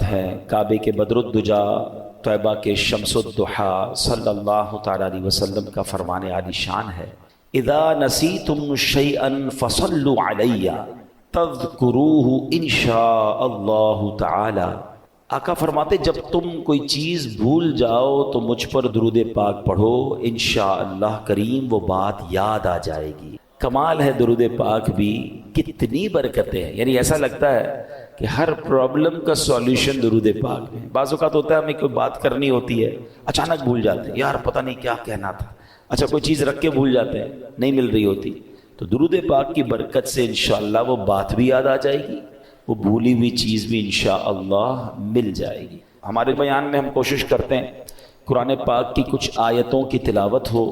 ہیں کعبے کے بدرالدجا طیبہ کے شمس الضحیٰ صلی اللہ تعالیٰ علیہ وسلم کا فرمان عالی شان ہے، اذا نسیتم شیئا فصلوا علی تذکروہ انشاء اللہ تعالی۔ آقا فرماتے جب تم کوئی چیز بھول جاؤ تو مجھ پر درود پاک پڑھو، انشاءاللہ کریم وہ بات یاد آ جائے گی۔ کمال ہے درود پاک بھی، کتنی برکتیں ہیں، یعنی ایسا لگتا ہے کہ ہر پرابلم کا سولیوشن درود پاک میں۔ بعض اوقات ہوتا ہے ہمیں کوئی بات کرنی ہوتی ہے، اچانک بھول جاتے ہیں، یار پتہ نہیں کیا کہنا تھا، اچھا کوئی چیز رکھ کے بھول جاتے ہیں، نہیں مل رہی ہوتی، تو درود پاک کی برکت سے انشاءاللہ وہ بات بھی یاد آ جائے گی، وہ بھولی ہوئی چیز بھی انشاءاللہ مل جائے گی۔ ہمارے بیان میں ہم کوشش کرتے ہیں قرآن پاک کی کچھ آیتوں کی تلاوت ہو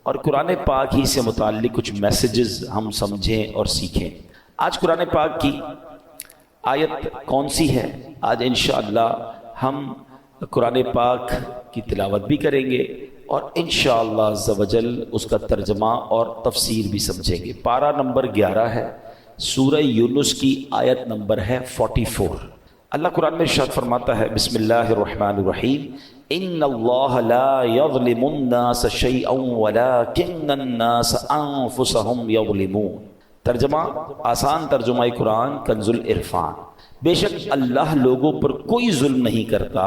اور قرآن پاک ہی سے متعلق کچھ میسیجز ہم سمجھیں اور سیکھیں۔ آج قرآن پاک کی آیت کون سی ہے؟ آج انشاءاللہ ہم قرآن پاک کی تلاوت بھی کریں گے اور انشاءاللہ عز و جل اس کا ترجمہ اور تفسیر بھی سمجھیں گے۔ پارہ نمبر 11 ہے، سورہ یونس کی آیت نمبر ہے 44۔ اللہ قرآن میں ارشاد فرماتا ہے، بسم اللہ الرحمن الرحیم، ان اللہ لا یظلم الناس شیئا ولکن الناس انفسهم یظلمون۔ ترجمہ، آسان ترجمہ قرآن کنز العرفان، بے شک اللہ لوگوں پر کوئی ظلم نہیں کرتا،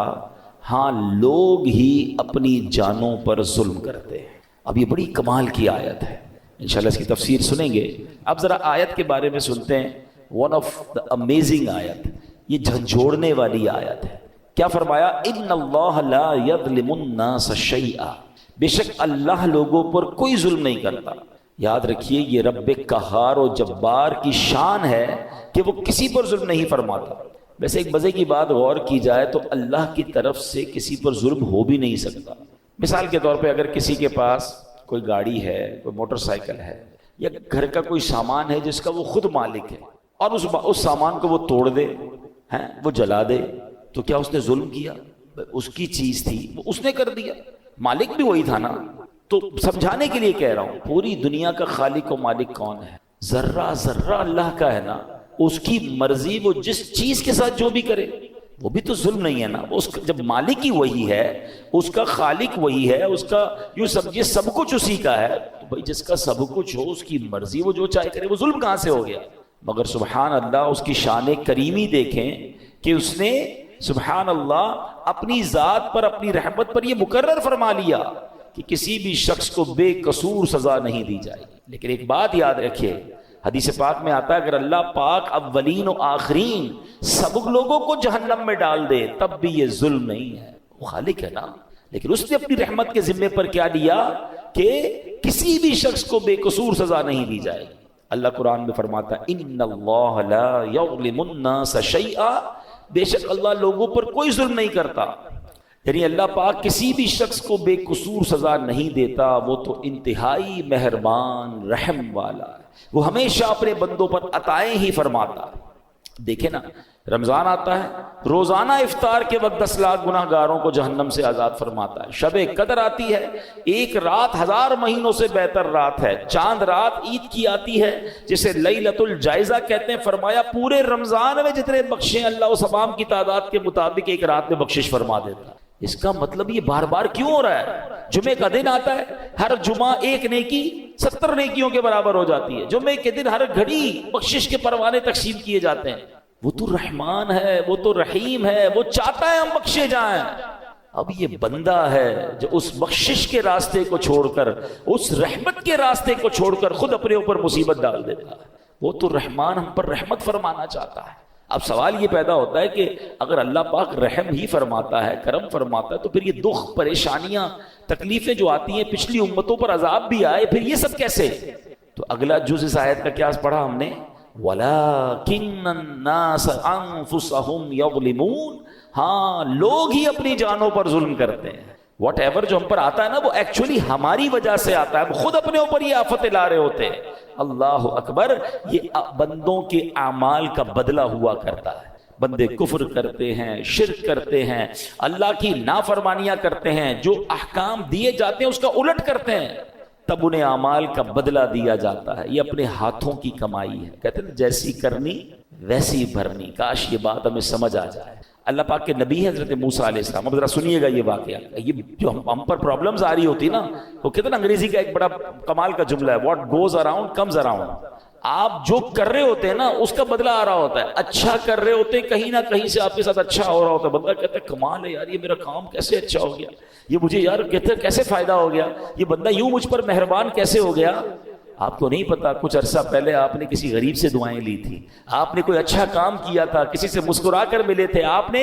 ہاں لوگ ہی اپنی جانوں پر ظلم کرتے ہیں۔ اب یہ بڑی کمال کی آیت ہے، انشاءاللہ اس کی تفسیر سنیں گے۔ اب ذرا آیت کے بارے میں سنتے ہیں، ون آف دا امیزنگ آیت، یہ جھنجھوڑنے والی آیت ہے۔ کیا فرمایا؟ ان اللہ لا یظلم الناس شیئا، بے شک اللہ لوگوں پر کوئی ظلم نہیں کرتا۔ یاد رکھیے یہ رب قہار و جبار کی شان ہے کہ وہ کسی پر ظلم نہیں فرماتا۔ ویسے ایک مزے کی بات غور کی جائے تو اللہ کی طرف سے کسی پر ظلم ہو بھی نہیں سکتا۔ مثال کے طور پہ اگر کسی کے پاس کوئی گاڑی ہے، کوئی موٹر سائیکل ہے، یا گھر کا کوئی سامان ہے جس کا وہ خود مالک ہے، اور اس سامان کو وہ توڑ دے، وہ جلا دے، تو کیا اس نے ظلم کیا؟ اس کی چیز تھی، وہ اس نے کر دیا، مالک بھی وہی تھا نا۔ تو سمجھانے کے لیے کہہ رہا ہوں، پوری دنیا کا خالق و مالک کون ہے؟ ذرہ ذرہ اللہ کا ہے نا، اس کی مرضی، وہ جس چیز کے ساتھ جو بھی کرے وہ بھی تو ظلم نہیں ہے نا۔ جب مالک ہی وہی ہے، اس کا خالق وہی ہے، اس کا یوں سمجھیے سب کچھ اسی کا ہے، تو بھائی جس کا سب کچھ ہو، اس کی مرضی، وہ جو چاہے کرے، وہ ظلم کہاں سے ہو گیا؟ مگر سبحان اللہ اس کی شان کریمی دیکھیں کہ اس نے سبحان اللہ اپنی ذات پر، اپنی رحمت پر یہ مقرر فرما لیا کہ کسی بھی شخص کو بے قصور سزا نہیں دی جائے گی۔ لیکن ایک بات یاد رکھیے، حدیث پاک میں آتا ہے اگر اللہ پاک اولین و آخرین سب لوگوں کو جہنم میں ڈال دے تب بھی یہ ظلم نہیں ہے، وہ خالق ہے نا۔ لیکن اس نے اپنی رحمت کے ذمے پر کیا لیا کہ کسی بھی شخص کو بے قصور سزا نہیں دی جائے گی۔ اللہ قرآن میں فرماتا ہے ان اللہ لا یظلم الناس شیئا، بے شک اللہ لوگوں پر کوئی ظلم نہیں کرتا، یعنی اللہ پاک کسی بھی شخص کو بے قصور سزا نہیں دیتا، وہ تو انتہائی مہربان رحم والا ہے، وہ ہمیشہ اپنے بندوں پر عطائیں ہی فرماتا ہے۔ دیکھیں نا، رمضان آتا ہے، روزانہ افطار کے وقت 10 لاکھ گناہ گاروں کو جہنم سے آزاد فرماتا ہے۔ شب قدر آتی ہے، ایک رات 1000 مہینوں سے بہتر رات ہے۔ چاند رات عید کی آتی ہے جسے لیلۃ الجائزہ کہتے ہیں، فرمایا پورے رمضان میں جتنے بخشیں اللہ اس عوام کی تعداد کے مطابق ایک رات میں بخشش فرما دیتا ہے۔ اس کا مطلب یہ بار بار کیوں ہو رہا ہے؟ جمعے کا دن آتا ہے، ہر جمعہ ایک نیکی 70 نیکیوں کے برابر ہو جاتی ہے۔ جمعے کے دن ہر گھڑی بخشش کے پروانے تقسیم کیے جاتے ہیں۔ وہ تو رحمان ہے، وہ تو رحیم ہے، وہ چاہتا ہے ہم بخشے جائیں۔ اب یہ بندہ ہے جو اس بخشش کے راستے کو چھوڑ کر، اس رحمت کے راستے کو چھوڑ کر خود اپنے اوپر مصیبت ڈال دیتا ہے۔ وہ تو رحمان ہم پر رحمت فرمانا چاہتا ہے۔ اب سوال یہ پیدا ہوتا ہے کہ اگر اللہ پاک رحم ہی فرماتا ہے، کرم فرماتا ہے، تو پھر یہ دکھ، پریشانیاں، تکلیفیں جو آتی ہیں، پچھلی امتوں پر عذاب بھی آئے، پھر یہ سب کیسے؟ تو اگلا جز اس آیت کا کیا پڑھا ہم نے؟ وَلَكِنَّ النَّاسَ أَنفُسَهُمْ يَظْلِمُونَ، ہاں لوگ ہی اپنی جانوں پر ظلم کرتے ہیں۔ واٹ ایور جو ہم پر آتا ہے نا، وہ ایکچولی ہماری وجہ سے آتا ہے، ہم خود اپنے اوپر یہ آفت لا رہے ہوتے ہیں۔ اللہ اکبر، یہ بندوں کے اعمال کا بدلہ ہوا کرتا ہے۔ بندے کفر کرتے ہیں، شرک کرتے ہیں، اللہ کی نافرمانیاں کرتے ہیں، جو احکام دیے جاتے ہیں اس کا الٹ کرتے ہیں، تب انہیں اعمال کا بدلہ دیا جاتا ہے۔ یہ اپنے ہاتھوں کی کمائی ہے، کہتے ہیں جیسی کرنی ویسی بھرنی۔ کاش یہ بات ہمیں سمجھ آ جائے۔ اللہ پاک کے نبی ہے حضرت موسیٰ علیہ السلام. اب ذرا سنیے گا یہ واقعہ. یہ جو ہم پر پرابلمز آ رہی ہوتی نا، وہ کہتے ہیں نا انگریزی کا ایک بڑا کمال کا جملہ ہے، what goes around comes around. آپ جو کر رہے ہوتے ہیں نا اس کا بدلہ آ رہا ہوتا ہے. اچھا کر رہے ہوتے ہیں، کہیں نہ کہیں سے آپ کے ساتھ اچھا ہو رہا ہوتا ہے. بندہ کہتا ہے کمال ہے یار، یہ میرا کام کیسے اچھا ہو گیا، یہ مجھے یار کہتے ہیں کیسے فائدہ ہو گیا، یہ بندہ یوں مجھ پر مہربان کیسے ہو گیا. آپ کو نہیں پتا کچھ عرصہ پہلے آپ نے کسی غریب سے دعائیں لی تھی، آپ نے کوئی اچھا کام کیا تھا، کسی سے مسکرا کر ملے تھے، آپ نے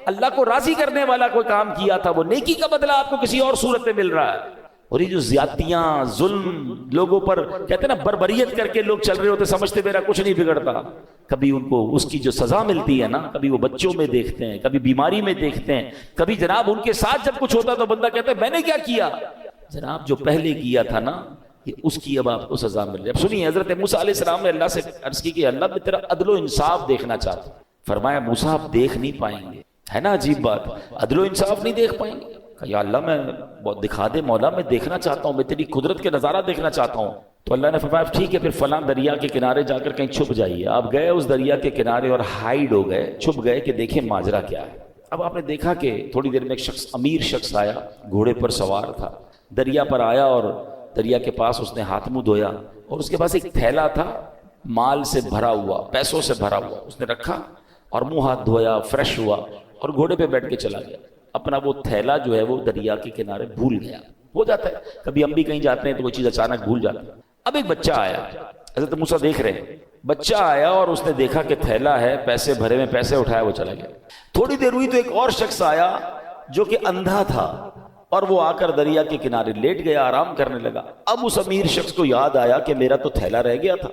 اللہ کو راضی کرنے والا کوئی کام کیا تھا، وہ نیکی کا بدلہ آپ کو کسی اور صورت میں مل رہا ہے. اور یہ جو زیادتیاں، ظلم، لوگوں پر کہتے ہیں نا بربریت کر کے لوگ چل رہے ہوتے، سمجھتے میرا کچھ نہیں بگڑتا. کبھی ان کو اس کی جو سزا ملتی ہے نا، کبھی وہ بچوں میں دیکھتے ہیں، کبھی بیماری میں دیکھتے ہیں، کبھی جناب ان کے ساتھ جب کچھ ہوتا تو بندہ کہتا ہے میں نے کیا کیا. جناب جو پہلے کیا تھا نا اس کی اب آپ کو سزا مل رہی ہے. اب سنیے، حضرت موسیٰ علیہ السلام نے اللہ سے عرض کی کہ اللہ میں تیرا عدل و انصاف دیکھنا چاہتا ہوں. فرمایا موسیٰ آپ دیکھ نہیں پائیں گے. ہے نا عجیب بات، عدل و انصاف نہیں دیکھ پائیں گے. یا اللہ میں دکھا دے مولا، میں دیکھنا چاہتا ہوں، میں تیری قدرت کے نظارہ دیکھنا چاہتا ہوں. تو اللہ نے فرمایا ٹھیک ہے، پھر فلاں دریا کے کنارے جا کر کہیں چھپ جائیے. آپ گئے اس دریا کے کنارے اور ہائیڈ ہو گئے، چھپ گئے کہ دیکھیں ماجرا کیا ہے. اب آپ نے دیکھا کہ تھوڑی دیر میں ایک شخص، امیر شخص آیا، گھوڑے پر سوار تھا، دریا پر آیا اور دریا کے پاس اس نے ہاتھ منہ دھویا اور اس کے پاس ایک تھیلا تھا مال سے بھرا ہوا، پیسوں سے بھرا ہوا. اس نے رکھا اور منہ ہاتھ دھویا، فریش ہوا اور گھوڑے پہ بیٹھ کے چلا گیا. اپنا وہ تھیلا جو ہے وہ دریا کے کنارے بھول گیا. ہو جاتا ہے کبھی ہم بھی کہیں جاتے ہیں تو وہ چیز اچانک بھول جاتے ہیں. اب ایک بچہ آیا، حضرت موسیٰ دیکھ رہے ہیں، بچہ آیا اور اس نے دیکھا کہ تھیلا ہے، پیسے بھرے میں، پیسے اٹھایا، وہ چلا گیا. تھوڑی دیر ہوئی تو ایک اور شخص آیا جو کہ اندھا تھا اور وہ آ کر دریا کے کنارے لیٹ گیا، آرام کرنے لگا. اب اس امیر شخص کو یاد آیا کہ میرا تو تھیلا رہ گیا تھا.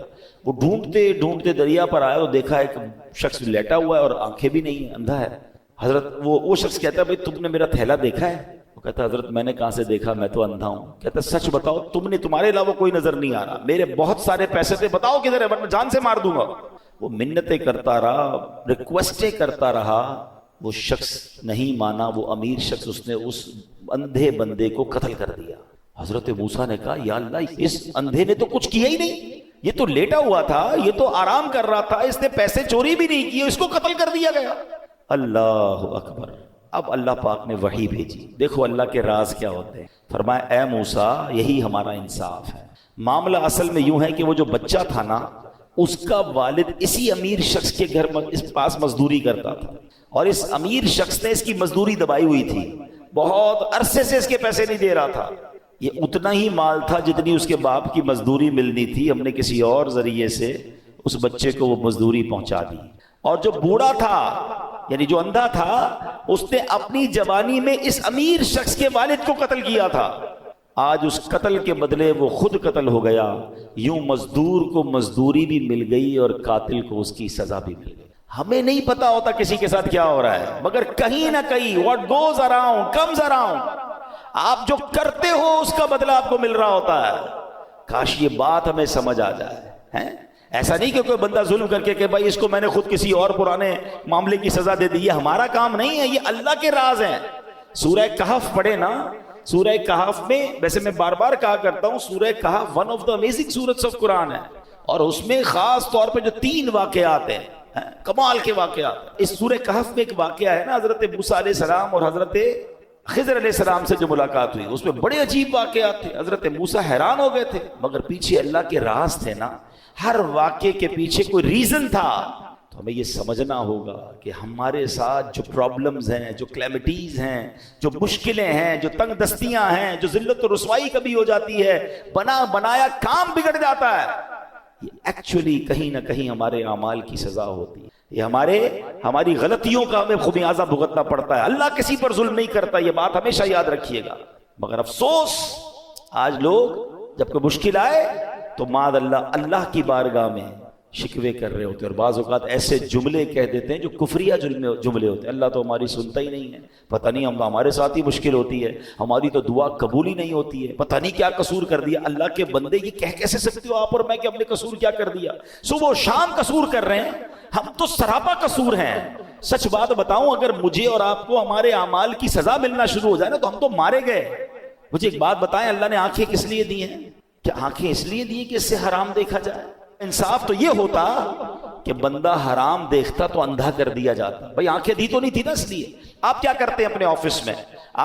وہ ڈھونڈتے ڈھونڈتے دریا پر آیا تو دیکھا ایک شخص لیٹا ہوا ہے اور آنکھیں بھی نہیں ہیں، اندھا ہے. حضرت وہ شخص کہتا ہے بھائی تم نے میرا تھیلا دیکھا ہے؟ وہ کہتا ہے حضرت میں نے کہاں سے دیکھا، میں تو اندھا ہوں. کہتا ہے سچ بتاؤ، تمہارے علاوہ کوئی نظر نہیں آ رہا، میرے بہت سارے پیسے تھے، بتاؤ کدھر ہے ورنہ جان سے مار دوں گا. وہ منتیں کرتا رہا، ریکویسٹیں کرتا رہا. وہ شخص نہیں مانا، وہ امیر شخص، اس نے اس اندھے بندے کو قتل کر دیا. حضرت موسیٰ نے کہا یا اللہ، اس اندھے نے تو کچھ کیا ہی نہیں، یہ تو لیٹا ہوا تھا، یہ تو آرام کر رہا تھا، اس نے پیسے چوری بھی نہیں کیے، اس کو قتل کر دیا گیا. اللہ اکبر. اب اللہ پاک نے وحی بھیجی. دیکھو اللہ کے راز کیا ہوتے ہیں. فرمایا اے موسیٰ یہی ہمارا انصاف ہے. معاملہ اصل میں یوں ہے کہ وہ جو بچہ تھا نا، اس کا والد اسی امیر شخص کے گھر اس پاس مزدوری کرتا تھا اور اس امیر شخص نے اس کی مزدوری دبائی ہوئی تھی، بہت عرصے سے اس کے پیسے نہیں دے رہا تھا. یہ اتنا ہی مال تھا جتنی اس کے باپ کی مزدوری ملنی تھی. ہم نے کسی اور ذریعے سے اس بچے کو وہ مزدوری پہنچا دی. اور جو بوڑھا تھا یعنی جو اندھا تھا، اس نے اپنی جوانی میں اس امیر شخص کے والد کو قتل کیا تھا. آج اس قتل کے بدلے وہ خود قتل ہو گیا. یوں مزدور کو مزدوری بھی مل گئی اور قاتل کو اس کی سزا بھی مل گئی. ہمیں نہیں پتا ہوتا کسی کے ساتھ کیا ہو رہا ہے، مگر کہیں نہ کہیں what goes around comes around. آپ جو کرتے ہو اس کا بدلہ آپ کو مل رہا ہوتا ہے. کاش یہ بات ہمیں سمجھ آ جائے. ایسا نہیں کہ کوئی بندہ ظلم کر کے کہ بھائی اس کو میں نے خود کسی اور پرانے معاملے کی سزا دے دی. یہ ہمارا کام نہیں ہے، یہ اللہ کے راز ہیں. سورہ کہف پڑھے نا، سورہ کہف میں، ویسے میں بار بار کہا کرتا ہوں، سورہ کہف ون آف دا امیزنگ سورتس آف قرآن ہے، اور اس میں خاص طور پہ جو 3 واقعات ہیں، کمال کے واقعات. اس سورہ کہف میں ایک واقعہ ہے نا، حضرت موسیٰ علیہ السلام اور حضرت خضر علیہ السلام سے جو ملاقات ہوئی، اس میں بڑے عجیب واقعات تھے. حضرت موسیٰ حیران ہو گئے تھے، مگر پیچھے اللہ کے راز تھے نا. ہر واقعے کے پیچھے کوئی ریزن تھا. تو ہمیں یہ سمجھنا ہوگا کہ ہمارے ساتھ جو پرابلمز ہیں، جو کلیمٹیز ہیں، جو مشکلیں ہیں، جو تنگ دستیاں ہیں، جو ذلت و رسوائی کبھی ہو جاتی ہے، بنایا کام بگڑ جاتا ہے، یہ ایکچولی کہیں نہ کہیں ہمارے اعمال کی سزا ہوتی ہے. یہ ہماری غلطیوں کا ہمیں خمیازہ بھگتنا پڑتا ہے. اللہ کسی پر ظلم نہیں کرتا، یہ بات ہمیشہ یاد رکھیے گا. مگر افسوس آج لوگ جب کوئی مشکل آئے تو معاذ اللہ کی بارگاہ میں شکوے کر رہے ہوتے ہیں، اور بعض اوقات ایسے جملے کہہ دیتے ہیں جو کفریہ جملے ہوتے ہیں. اللہ تو ہماری سنتا ہی نہیں ہے، پتہ نہیں ہمارے ساتھ ہی مشکل ہوتی ہے، ہماری تو دعا قبول ہی نہیں ہوتی ہے، پتہ نہیں کیا قصور کر دیا. اللہ کے بندے یہ کہہ کیسے سکتے ہو آپ اور میں کہ ہم نے قصور کیا کر دیا؟ صبح و شام قصور کر رہے ہیں، ہم تو سراپا قصور ہیں. سچ بات بتاؤں، اگر مجھے اور آپ کو ہمارے اعمال کی سزا ملنا شروع ہو جائے نا تو ہم تو مارے گئے. مجھے ایک بات بتائیں، اللہ نے آنکھیں کس لیے دی ہیں؟ کیا آنکھیں اس لیے دی کہ اس سے حرام دیکھا جائے؟ انصاف تو یہ ہوتا کہ بندہ حرام دیکھتا تو اندھا کر دیا جاتا. بھائی آنکھیں دی تو نہیں تھی نا اس لیے. آپ کیا کرتے ہیں اپنے آفس میں؟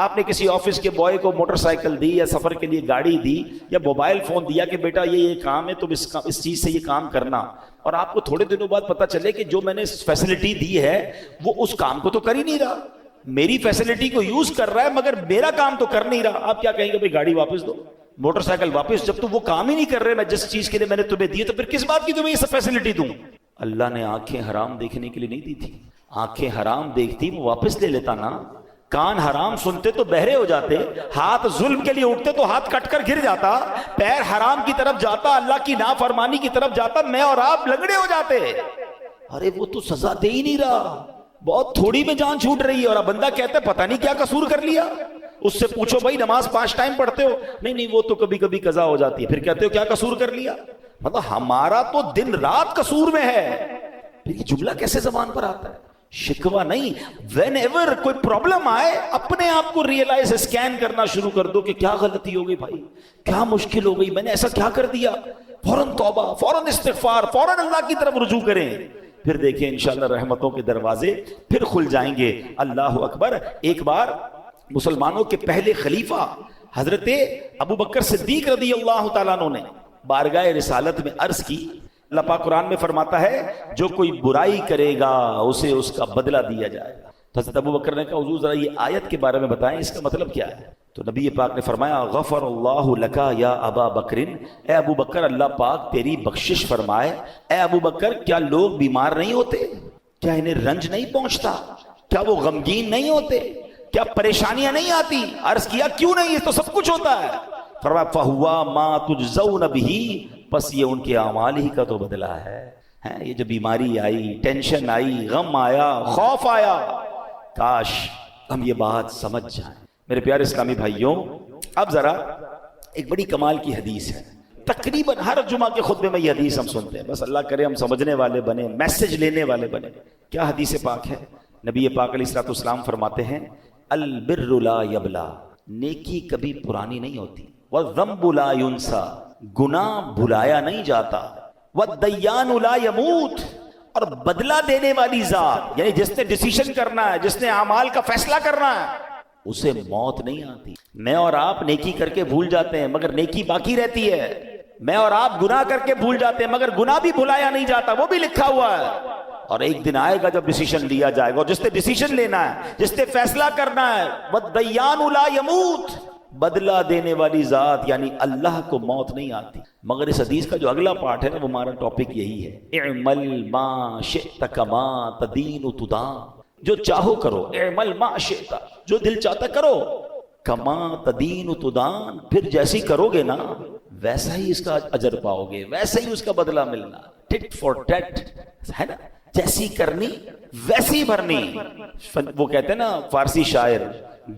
آپ نے کسی آفس کے بوائے کو موٹر سائیکل دی یا سفر کے لیے گاڑی دی یا موبائل فون دیا کہ بیٹا یہ کام ہے، تم اس چیز سے یہ کام کرنا، اور آپ کو تھوڑے دنوں بعد پتا چلے کہ جو میں نے فیسلٹی دی ہے وہ اس کام کو تو کر ہی نہیں رہا، میری فیسلٹی کو یوز کر رہا ہے مگر میرا کام تو کر نہیں رہا. آپ کیا کہیں گے؟ بھائی گاڑی واپس دو، موٹر سائیکل واپس. جب تم وہ کام ہی نہیں کر رہے میں جس چیز کے لیے میں نے تمہیں دی تو پھر کس بات کی تمہیں یہ سب فیسلٹی دوں؟ اللہ نے آنکھیں حرام دیکھنے کے لیے نہیں دی تھی. آنکھیں حرام دیکھتی وہ واپس لے لیتا نا. کان حرام سنتے تو بہرے ہو جاتے، ہاتھ ظلم کے لیے اٹھتے تو ہاتھ کٹ کر گر جاتا، پیر حرام کی طرف جاتا، اللہ کی نافرمانی کی طرف جاتا، میں اور آپ لنگڑے ہو جاتے. ارے وہ تو سزا دے ہی نہیں رہا، بہت تھوڑی میں جان چھوٹ رہی ہے، اور اب بندہ کہتا ہے پتہ نہیں کیا قصور کر لیا. اس سے پوچھو بھائی نماز 5 ٹائم پڑھتے ہو؟ نہیں وہ تو کبھی کبھی قضا ہو جاتی ہے. پھر کہتے ہو کیا قصور کر لیا؟ مطلب ہمارا تو دن رات قصور میں ہے. پھر یہ جملہ کیسے زبان پر آتا ہے؟ شکوہ نہیں. وین ایور کوئی پرابلم آئے اپنے آپ کو ریئلائز اسکین کرنا شروع کر دو کہ کیا غلطی ہو گئی بھائی، کیا مشکل ہو گئی، میں نے ایسا کیا کر دیا. فوراً توبہ، فوراً استغفار، فوراً اللہ کی طرف رجوع کریں. پھر دیکھیں انشاءاللہ رحمتوں کے دروازے پھر کھل جائیں گے. اللہ اکبر. ایک بار مسلمانوں کے پہلے خلیفہ حضرت ابو بکر صدیق رضی اللہ تعالیٰ عنہ نے بارگاہ رسالت میں عرض کی. اللہ پاک قرآن میں فرماتا ہے جو کوئی برائی کرے گا اسے اس کا بدلہ دیا جائے گا. تو حضرت ابو بکر نے کہا حضور ذرا یہ آیت کے بارے میں بتائیں، اس کا مطلب کیا ہے؟ تو نبی پاک نے فرمایا غفر اللہ لکا یا ابا بکرن، اے ابو بکر اللہ پاک تیری بخشش فرمائے. اے ابو بکر کیا لوگ بیمار نہیں ہوتے؟ کیا انہیں رنج نہیں پہنچتا؟ کیا وہ غمگین نہیں ہوتے؟ کیا پریشانیاں نہیں آتی؟ عرض کیا کیوں نہیں، یہ تو سب کچھ ہوتا ہے. فرمایا فہوا ما تجزون بہ، پس یہ ان کے اعمال ہی کا تو بدلہ ہے. یہ جو بیماری آئی، ٹینشن آئی، غم آیا، خوف آیا، کاش ہم یہ بات سمجھ جائیں. میرے پیارے اسلامی بھائیوں، اب ذرا ایک بڑی کمال کی حدیث ہے. تقریباً ہر جمعہ کے خطبے میں یہ حدیث ہم سنتے ہیں. بس اللہ کرے ہم سمجھنے والے بنے، میسج لینے والے بنے. کیا حدیث پاک ہے؟ نبی پاک علیہ الصلوۃ والسلام فرماتے ہیں البر لا یبلا، نیکی کبھی پرانی نہیں ہوتی. والذنب لا ینسا، گناہ بھلایا نہیں جاتا. والدیان لا یموت، اور بدلہ دینے والی ذات یعنی جس نے ڈیسیشن کرنا ہے، جس نے اعمال کا فیصلہ کرنا ہے، اسے موت نہیں آتی. میں اور آپ نیکی کر کے بھول جاتے ہیں مگر نیکی باقی رہتی ہے. میں اور آپ گناہ کر کے بھول جاتے ہیں مگر گناہ بھی بھلایا نہیں جاتا، وہ بھی لکھا ہوا ہے. اور ایک دن آئے گا جب ڈیسیشن لیا جائے گا، اور جس نے ڈیسیشن لینا ہے، جس نے فیصلہ کرنا ہے، والدیان لا یموت، بدلہ دینے والی ذات یعنی اللہ کو موت نہیں آتی. مگر اس حدیث کا جو اگلا پارٹ ہے نا، وہ ہمارا ٹاپک یہی ہے. اعمل ما شئت کما تدین تدان، جو چاہو کرو. اعمل ما شئت، جو دل چاہتا کرو. کما تدین تدان، پھر جیسی کرو گے نا ویسا ہی اس کا اجر پاؤ گے، ویسا ہی اس کا بدلہ ملنا. ٹٹ فار ٹٹ ہے نا، جیسی کرنی ویسی بھرنی. وہ کہتے ہیں نا فارسی شاعر،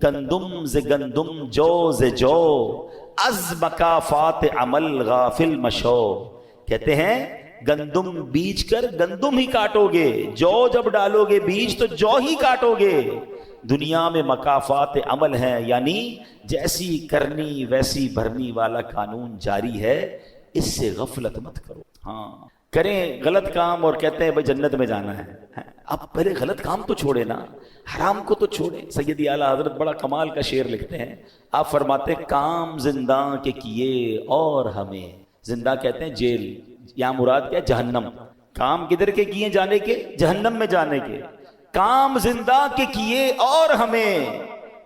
گندم ز گندم جو ز جو، از مکافات عمل غافل مشو. کہتے ہیں گندم بیج کر گندم ہی کاٹو گے، جو جب ڈالو گے بیج تو جو ہی کاٹو گے. دنیا میں مکافات عمل ہیں، یعنی جیسی کرنی ویسی بھرنی والا قانون جاری ہے. اس سے غفلت مت کرو. ہاں کریں غلط کام اور کہتے ہیں بھائی جنت میں جانا ہے. اب پہلے غلط کام تو چھوڑے نا، حرام کو تو چھوڑے. سیدی اعلیٰ حضرت بڑا کمال کا شعر لکھتے ہیں. آپ فرماتے ہیں کام زندہ کے کیے اور ہمیں، زندہ کہتے ہیں جیل، یہاں مراد کیا؟ جہنم. کام کدھر کے کیے؟ جانے کے، جہنم میں جانے کے. کام زندہ کے کیے اور ہمیں،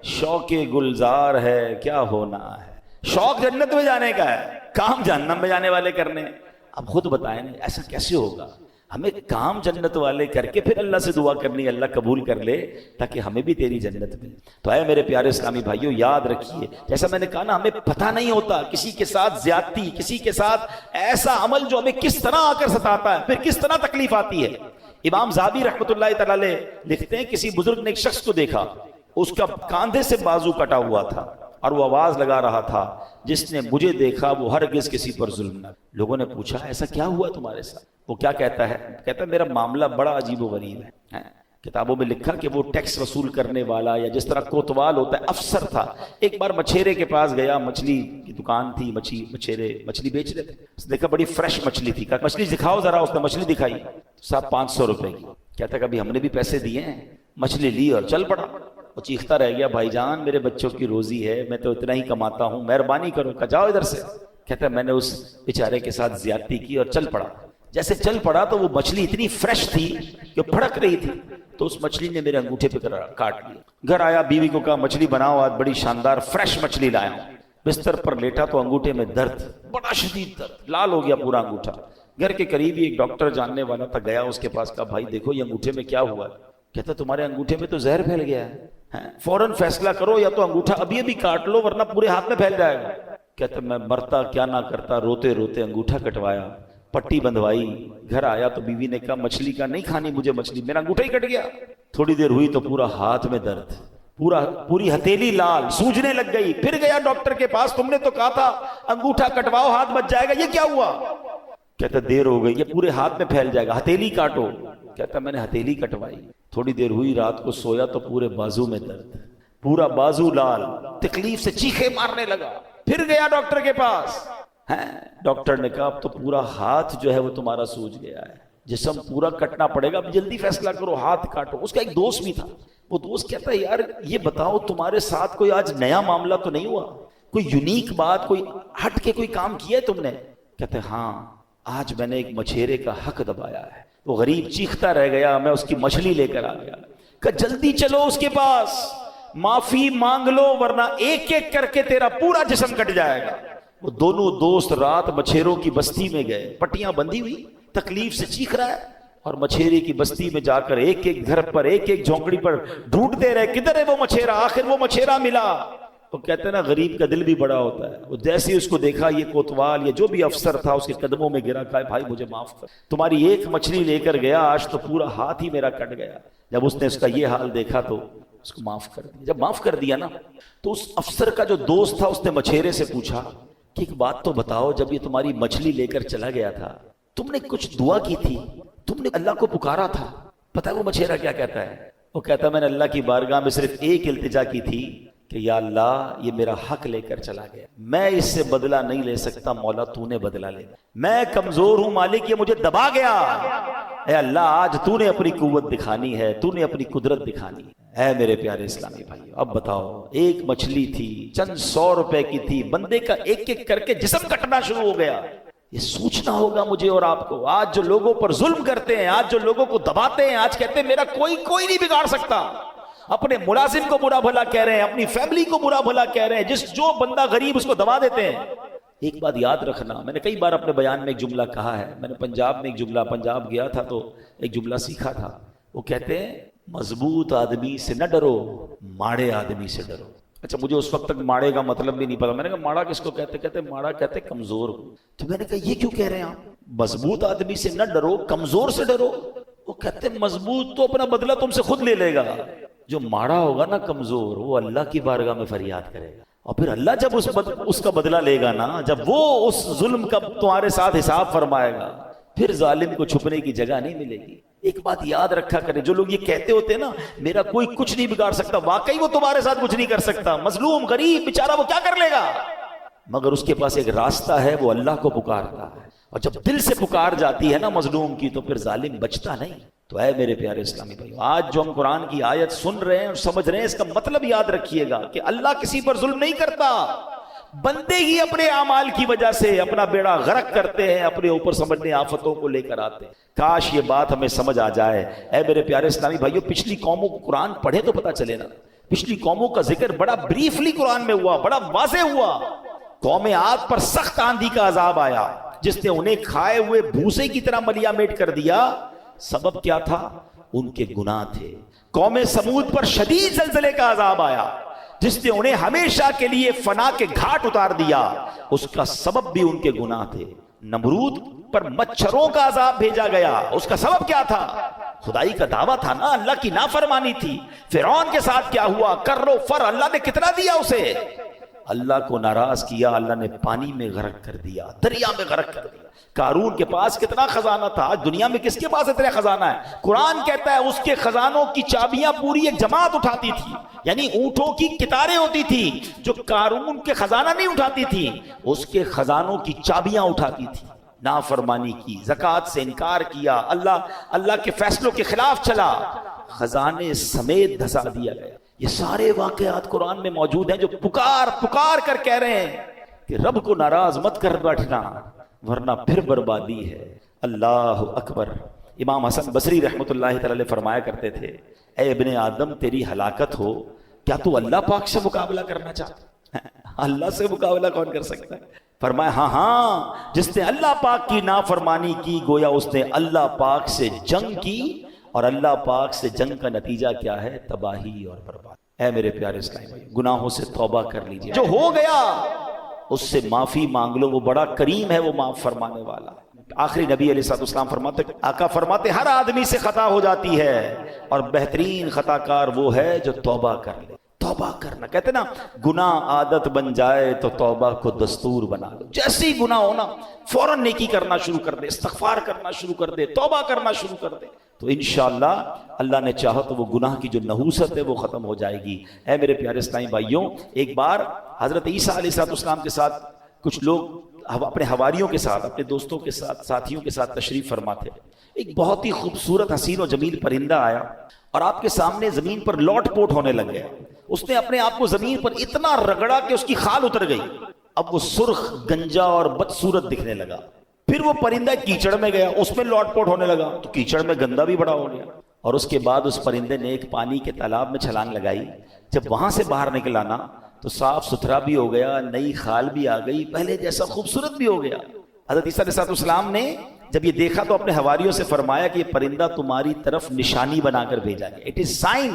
شوق گلزار ہے کیا ہونا ہے. شوق جنت میں جانے کا ہے، کام جہنم میں جانے والے کرنے. اب خود بتائیں ایسا کیسے ہوگا؟ ہمیں کام جنت والے کر کے پھر اللہ سے دعا کرنی اللہ قبول کر لے تاکہ ہمیں بھی تیری جنت ملے. تو اے میرے پیارے اسلامی بھائیوں، یاد رکھیے جیسا میں نے کہا نا، ہمیں پتہ نہیں ہوتا کسی کے ساتھ زیادتی، کسی کے ساتھ ایسا عمل جو ہمیں کس طرح آ کر ستاتا ہے، پھر کس طرح تکلیف آتی ہے. امام زابی رحمۃ اللہ تعالی لکھتے ہیں کسی بزرگ نے ایک شخص کو دیکھا، اس کا کاندھے سے بازو کٹا ہوا تھا اور وہ آواز لگا رہا تھا جس نے مجھے دیکھا وہ ہرگز کسی پر ظلم نہ. لوگوں نے پوچھا ایسا کیا ہوا تمہارے ساتھ؟ وہ کیا کہتا ہے؟ کہتا ہے میرا معاملہ بڑا عجیب و غریب ہے. کتابوں میں لکھا کہ وہ ٹیکس وصول کرنے والا یا جس طرح کوتوال ہوتا ہے افسر تھا. ایک بار مچھیرے کے پاس گیا، مچھلی کی دکان تھی، مچھیرے مچھلی بیچ رہے تھے. اس نے دیکھا بڑی فریش مچھلی تھی، کہا مچھلی دکھاؤ ذرا. اس نے مچھلی دکھائی. صاحب 500 روپے کی. کہتا کہ ابھی ہم نے بھی پیسے دیے ہیں. مچھلی لی اور چل پڑا. وہ چیختا رہ گیا بھائی جان میرے بچوں کی روزی ہے, میں تو اتنا ہی کماتا ہوں, مہربانی کرو. کہ جاؤ ادھر سے. کہتا ہے میں نے اس بیچارے کے ساتھ زیادتی کی اور چل پڑا. جیسے چل پڑا تو وہ مچھلی اتنی فریش تھی کہ پھڑک رہی تھی, تو اس مچھلی نے میرے انگوٹھے پہ کاٹ لیا. گھر آیا, بیوی کو کہا مچھلی بناؤ, آج بڑی شاندار فریش مچھلی لایا ہوں. بستر پر لیٹا تو انگوٹھے میں درد, بڑا شدید درد, لال ہو گیا پورا انگوٹھا. گھر کے قریب ہی ایک ڈاکٹر جاننے والا تھا, گیا اس کے پاس, کہا بھائی دیکھو یہ انگوٹھے میں کیا ہوا ہے. کہتا تمہارے انگوٹھے میں تو زہر پھیل گیا ہے, فوراً فیصلہ کرو, یا تو انگوٹھا ابھی ابھی کاٹ لو ورنہ پورے ہاتھ میں پھیل جائے گا. کہتا میں مرتا کیا نہ کرتا, روتے روتے انگوٹھا کٹوایا, پٹی بندھوائی. گھر آیا تو بیوی نے کہا مچھلی کا نہیں کھانی مجھے مچھلی, میرا انگوٹھا ہی کٹ گیا. تھوڑی دیر ہوئی تو پورا ہاتھ میں درد, پوری ہتھیلی لال, سوجنے لگ گئی. پھر گیا ڈاکٹر کے پاس, تم نے تو کہا تھا انگوٹھا کٹواؤ ہاتھ بچ جائے گا, یہ کیا ہوا؟ کہتا دیر ہو گئی, یہ پورے ہاتھ میں پھیل جائے گا, ہتھیلی کاٹو. کہتا میں نے ہتھیلی کٹوائی. تھوڑی دیر ہوئی, رات کو سویا تو پورے بازو میں درد, پورا بازو لال, تکلیف سے چیخے مارنے لگا. پھر گیا ڈاکٹر کے پاس, ڈاکٹر نے کہا اب تو پورا ہاتھ جو ہے وہ تمہارا سوج گیا ہے, جسم پورا کٹنا پڑے گا, اب جلدی فیصلہ کرو, ہاتھ کاٹو. اس کا ایک دوست بھی تھا, وہ دوست کہتا ہے یار یہ بتاؤ تمہارے ساتھ کوئی آج نیا معاملہ تو نہیں ہوا, کوئی یونیک بات, کوئی ہٹ کے کوئی کام کیا ہے تم نے؟ کہتے ہاں آج میں نے ایک مچھیرے کا حق دبایا ہے. وہ غریب چیختا رہ گیا, میں اس کی مچھلی لے کر آ گیا. کہ جلدی چلو اس کے پاس, معافی مانگ لو ورنہ ایک ایک کر کے تیرا پورا جسم کٹ جائے گا. وہ دونوں دوست رات مچھیروں کی بستی میں گئے, پٹیاں بندھی ہوئی, تکلیف سے چیخ رہا ہے, اور مچھیرے کی بستی میں جا کر ایک ایک گھر پر, ایک ایک جھونپڑی پر ڈھونڈتے رہے کدھر ہے وہ مچھیرا. آخر وہ مچھیرا ملا. وہ کہتے ہیں نا غریب کا دل بھی بڑا ہوتا ہے. وہ جیسے اس کو دیکھا, یہ کوتوال یا جو بھی افسر تھا اس کے قدموں میں گرا, کہا بھائی مجھے معاف کر, تمہاری ایک مچھلی لے کر گیا, آج تو پورا ہاتھ ہی میرا کٹ گیا. جب اس نے اس کا یہ حال دیکھا تو اس کو معاف کر دیا. جب معاف کر دیا نا تو اس افسر کا جو دوست تھا اس نے مچھیرے سے پوچھا کہ ایک بات تو بتاؤ, جب یہ تمہاری مچھلی لے کر چلا گیا تھا تم نے کچھ دعا کی تھی, تم نے اللہ کو پکارا تھا؟ پتہ ہے وہ مچھیرا کیا کہتا ہے؟ وہ کہتا ہے میں نے اللہ کی بارگاہ میں صرف ایک التجا کی تھی کہ یا اللہ یہ میرا حق لے کر چلا گیا, میں اس سے بدلہ نہیں لے سکتا, مولا تو نے بدلہ لینا, میں کمزور ہوں مالک, یہ مجھے دبا گیا, اے اللہ آج تو نے اپنی قوت دکھانی ہے, تو نے اپنی قدرت دکھانی ہے. اے میرے پیارے اسلامی بھائی, اب بتاؤ ایک مچھلی تھی, چند 100 روپے کی تھی, بندے کا ایک ایک کر کے جسم کٹنا شروع ہو گیا. یہ سوچنا ہوگا مجھے اور آپ کو. آج جو لوگوں پر ظلم کرتے ہیں, آج جو لوگوں کو دباتے ہیں, آج کہتے ہیں میرا کوئی نہیں بگاڑ سکتا, اپنے ملازم کو برا بھلا کہہ رہے ہیں, اپنی فیملی کو برا بھلا کہہ رہے ہیں, جو بندہ غریب اس کو دبا دیتے ہیں. ایک بات یاد رکھنا, میں نے کئی بار اپنے بیان میں ایک جملہ کہا ہے, میں نے پنجاب میں ایک جملہ, پنجاب گیا تھا تو ایک جملہ سیکھا تھا. وہ کہتے ہیں مضبوط آدمی سے نہ ڈرو, ماڑے آدمی سے ڈرو. اچھا مجھے اس وقت تک ماڑے کا مطلب بھی نہیں پتا. میں نے کہا ماڑا کس کو کہتے؟ کہتے ماڑا کہتے کمزور. تو میں نے کہا یہ کیوں کہہ رہے ہیں آپ, مضبوط آدمی سے نہ ڈرو, کمزور سے ڈرو؟ وہ کہتے مضبوط تو اپنا بدلہ تم سے خود لے لے گا, جو ماڑا ہوگا نا کمزور, وہ اللہ کی بارگاہ میں فریاد کرے گا, اور پھر اللہ جب اس کا بدلہ لے گا نا, جب وہ اس ظلم کا تمہارے ساتھ حساب فرمائے گا, پھر ظالم کو چھپنے کی جگہ نہیں ملے گی. ایک بات یاد رکھا کرے, جو لوگ یہ کہتے ہوتے ہیں نا میرا کوئی کچھ نہیں بگاڑ سکتا, واقعی وہ تمہارے ساتھ کچھ نہیں کر سکتا. مظلوم غریب بیچارہ وہ کیا کر لے گا, مگر اس کے پاس ایک راستہ ہے, وہ اللہ کو پکارتا ہے, اور جب دل سے پکار جاتی ہے نا مظلوم کی, تو پھر ظالم بچتا نہیں. تو اے میرے پیارے اسلامی بھائیو, آج جو ہم قرآن کی آیت سن رہے ہیں اور سمجھ رہے ہیں, اس کا مطلب یاد رکھیے گا کہ اللہ کسی پر ظلم نہیں کرتا, بندے ہی اپنے اعمال کی وجہ سے اپنا بیڑا غرق کرتے ہیں, اپنے اوپر سمجھنے آفتوں کو لے کر آتے ہیں. کاش یہ بات ہمیں سمجھ آ جائے. اے میرے پیارے اسلامی بھائیو, پچھلی قوموں کو قرآن پڑھے تو پتہ چلے نا, پچھلی قوموں کا ذکر بڑا بریفلی قرآن میں ہوا, بڑا واضح ہوا. قوم عاد پر سخت آندھی کا عذاب آیا, جس نے انہیں کھائے ہوئے بھوسے کی طرح ملیا میٹ کر دیا. سبب کیا تھا؟ ان کے گناہ تھے. قوم سمود پر شدید زلزلے کا عذاب آیا, جس نے انہیں ہمیشہ کے لیے فنا کے گھاٹ اتار دیا. اس کا سبب بھی ان کے گناہ تھے. نمرود پر مچھروں کا عذاب بھیجا گیا, اس کا سبب کیا تھا؟ خدائی کا دعویٰ تھا نا, اللہ کی نافرمانی تھی. فرعون کے ساتھ کیا ہوا؟ کر و فر, اللہ نے کتنا دیا اسے, اللہ کو ناراض کیا, اللہ نے پانی میں غرق کر دیا, دریا میں غرق کر دیا. قارون کے پاس کتنا خزانہ تھا, آج دنیا میں کس کے پاس اتنا خزانہ ہے؟ قرآن کہتا ہے اس کے خزانوں کی چابیاں پوری ایک جماعت اٹھاتی تھی, یعنی اونٹوں کی قطاریں ہوتی تھی. جو قارون کے خزانہ نہیں اٹھاتی تھی, اس کے خزانوں کی چابیاں اٹھاتی تھی. نافرمانی کی، زکوٰۃ سے انکار کیا، اللہ کے فیصلوں کے خلاف چلا، خزانے سمیت دھسا دیا گیا۔ یہ سارے واقعات قرآن میں موجود ہیں جو پکار کر کہہ رہے ہیں کہ رب کو ناراض مت کر بیٹھنا ورنہ پھر بربادی ہے۔ اللہ اکبر۔ امام حسن بصری رحمۃ اللہ تعالی علیہ فرمایا کرتے تھے، اے ابن آدم تیری ہلاکت ہو، کیا تو اللہ پاک سے مقابلہ کرنا چاہتا ہے؟ اللہ سے مقابلہ کون کر سکتا ہے؟ فرمایا ہاں جس نے اللہ پاک کی نافرمانی کی گویا اس نے اللہ پاک سے جنگ کی، اور اللہ پاک سے جنگ کا نتیجہ کیا ہے؟ تباہی اور برباد۔ اے میرے پیارے اسلامی بھائی، گناہوں سے توبہ کر لیجئے، جو ہو گیا اس سے معافی مانگ لو، وہ بڑا کریم ہے، وہ معاف فرمانے والا۔ آخری نبی علیہ الصلوۃ والسلام فرماتے، آقا فرماتے ہر آدمی سے خطا ہو جاتی ہے اور بہترین خطا کار وہ ہے جو توبہ کر لے۔ توبہ کرنا، کہتے نا گناہ عادت بن جائے تو توبہ کو دستور بنا لو۔ جیسے ہی گناہ ہونا فوراً نیکی کرنا شروع کر دے، استغفار کرنا شروع کر دے، توبہ کرنا شروع کر دے، تو انشاءاللہ اللہ نے چاہا تو وہ گناہ کی جو نحوست ہے وہ ختم ہو جائے گی۔ اے میرے پیارے اسلامی بھائیوں، ایک بار حضرت عیسیٰ علیہ السلام کے ساتھ کچھ لوگ اپنے حواریوں کے ساتھ، اپنے دوستوں کے ساتھ، ساتھیوں کے ساتھ تشریف فرما تھے۔ ایک بہت ہی خوبصورت حسین و جمیل پرندہ آیا اور آپ کے سامنے زمین پر لوٹ پوٹ ہونے لگ گیا۔ اس نے اپنے آپ کو زمین پر اتنا رگڑا کہ اس کی خال اتر گئی، اب وہ سرخ، گنجا اور بدصورت دکھنے لگا۔ پھر وہ پرندہ کیچڑ میں گیا، اس میں لوٹ پوٹ ہونے لگا تو کیچڑ میں گندا بھی بڑا ہو گیا، اور اس کے بعد اس پرندے نے ایک پانی کے تالاب میں چھلانگ لگائی۔ جب وہاں سے باہر نکل آنا تو صاف ستھرا بھی ہو گیا، نئی خال بھی آ گئی، پہلے جیسا خوبصورت بھی ہو گیا۔ حضرت عیسیٰ علیہ السلام نے جب یہ دیکھا تو اپنے حواریوں سے فرمایا کہ یہ پرندہ تمہاری طرف نشانی بنا کر بھیجا گیا، اٹ از سائن۔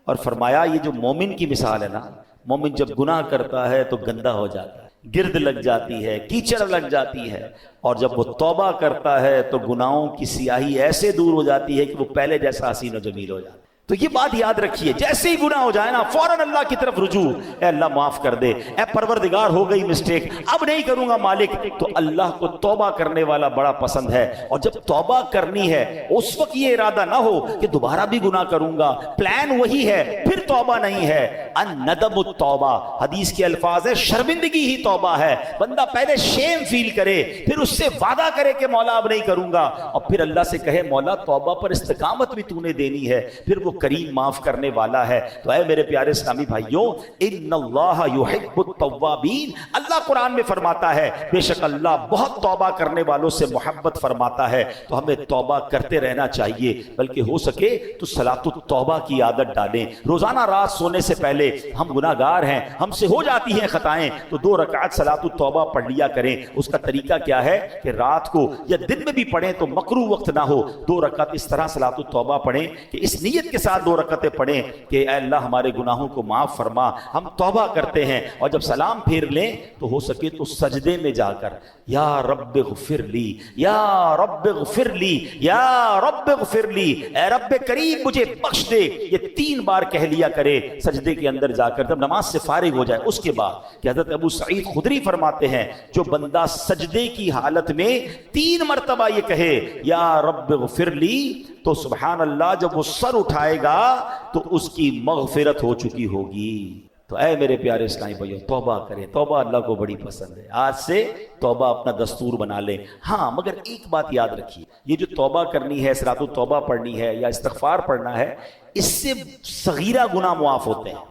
اور فرمایا یہ جو مومن کی مثال ہے نا، مومن جب گناہ کرتا ہے تو گندا ہو جاتا ہے، گرد لگ جاتی ہے، کیچڑ لگ جاتی ہے، اور جب وہ توبہ کرتا ہے تو گناہوں کی سیاہی ایسے دور ہو جاتی ہے کہ وہ پہلے جیسا حسین و جمیل ہو جاتا ہے۔ تو یہ بات یاد رکھیے، جیسے ہی گناہ ہو جائے نا فوراً اللہ کی طرف رجوع، اے اللہ معاف کر دے، اے پروردگار ہو گئی مسٹیک، اب نہیں کروں گا مالک۔ تو اللہ کو توبہ کرنے والا بڑا پسند ہے، اور جب توبہ کرنی ہے اس وقت یہ ارادہ نہ ہو کہ دوبارہ بھی گناہ کروں گا، پلان وہی ہے، پھر توبہ نہیں ہے۔ الندم التوبہ، حدیث کے الفاظ ہے شرمندگی ہی توبہ ہے۔ بندہ پہلے شیم فیل کرے، پھر اس سے وعدہ کرے کہ مولا اب نہیں کروں گا، اور پھر اللہ سے کہے مولا توبہ پر استقامت بھی تو نے دینی ہے، پھر وہ کریم معاف کرنے والا ہے۔ تو اے میرے پیارے اسلامی بھائیوں، ان اللہ یحب التوابین، اللہ قرآن میں فرماتا ہے بے شک اللہ بہت توبہ کرنے والوں سے محبت فرماتا ہے۔ تو ہمیں توبہ کرتے رہنا چاہیے، بلکہ ہو سکے تو صلاۃ التوبہ کی عادت ڈالیں۔ روزانہ رات سونے سے پہلے، ہم گناہ گار ہیں، ہم سے ہو جاتی ہیں خطائیں، تو 2 رکعت صلاۃ التوبہ پڑھ لیا کریں۔ اس کا طریقہ کیا ہے کہ رات کو یا دن میں بھی پڑھیں تو مکروہ وقت نہ ہو، 2 رکعت اس طرح صلاۃ التوبہ پڑھیں کہ اس نیت کے ساتھ 2 رکعتیں پڑھیں کہ اے اللہ ہمارے گناہوں کو معاف فرما، ہم توبہ کرتے ہیں۔ اور جب سلام پھیر لیں تو ہو سکے تو سجدے میں جا کر یا رب اغفر لی، یا رب اغفر لی، یا رب اغفر لی، اے رب کریم مجھے بخش دے، یہ 3 بار کہہ لیا کرے سجدے کے اندر جا کر، جب نماز سے فارغ ہو جائے۔ اس کے بعد کہ حضرت ابو سعید خدری فرماتے ہیں جو بندہ سجدے کی حالت میں 3 مرتبہ یہ کہے یا رب اغفر لی، تو سبحان اللہ جب وہ سر اٹھائے گا تو اس کی مغفرت ہو چکی ہوگی۔ تو اے میرے پیارے اسلامی بھائیو، توبہ کریں، توبہ اللہ کو بڑی پسند ہے۔ آج سے توبہ اپنا دستور بنا لیں۔ ہاں مگر ایک بات یاد رکھیے، یہ جو توبہ کرنی ہے، صلاۃ التوبہ پڑھنی ہے یا استغفار پڑھنا ہے، اس سے صغیرہ گناہ معاف ہوتے ہیں۔